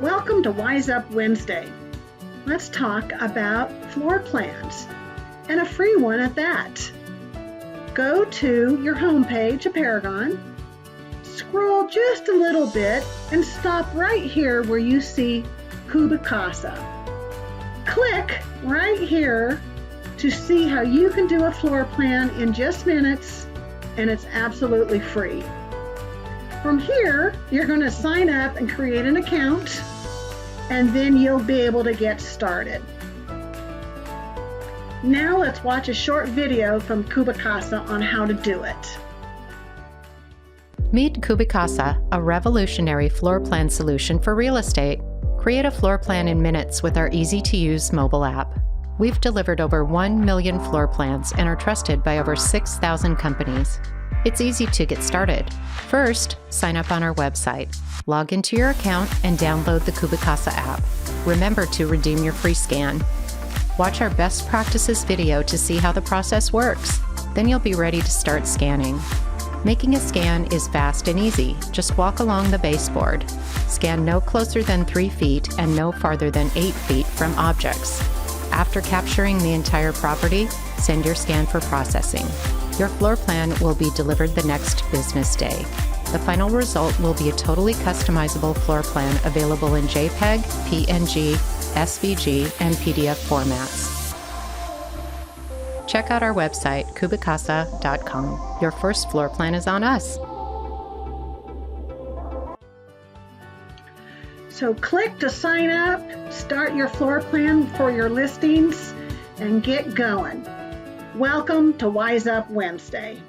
Welcome to Wise Up Wednesday. Let's talk about floor plans, and a free one at that. Go to your homepage at Paragon, scroll just a little bit, and stop right here where you see Cubi Casa. Click right here to see how you can do a floor plan in just minutes, and it's absolutely free. From here, you're going to sign up and create an account, and then you'll be able to get started. Now let's watch a short video from Cubi Casa on how to do it. Meet Cubi Casa, a revolutionary floor plan solution for real estate. Create a floor plan in minutes with our easy-to-use mobile app. We've delivered over 1 million floor plans and are trusted by over 6,000 companies. It's easy to get started. First, sign up on our website, log into your account, and download the Cubi Casa app. Remember to redeem your free scan. Watch our best practices video to see how the process works. Then you'll be ready to start scanning. Making a scan is fast and easy. Just walk along the baseboard. Scan no closer than 3 feet and no farther than 8 feet from objects. After capturing the entire property, send your scan for processing. Your floor plan will be delivered the next business day. The final result will be a totally customizable floor plan available in JPEG, PNG, SVG, and PDF formats. Check out our website, cubicasa.com. Your first floor plan is on us. So click to sign up, start your floor plan for your listings, and get going. Welcome to Wise Up Wednesday.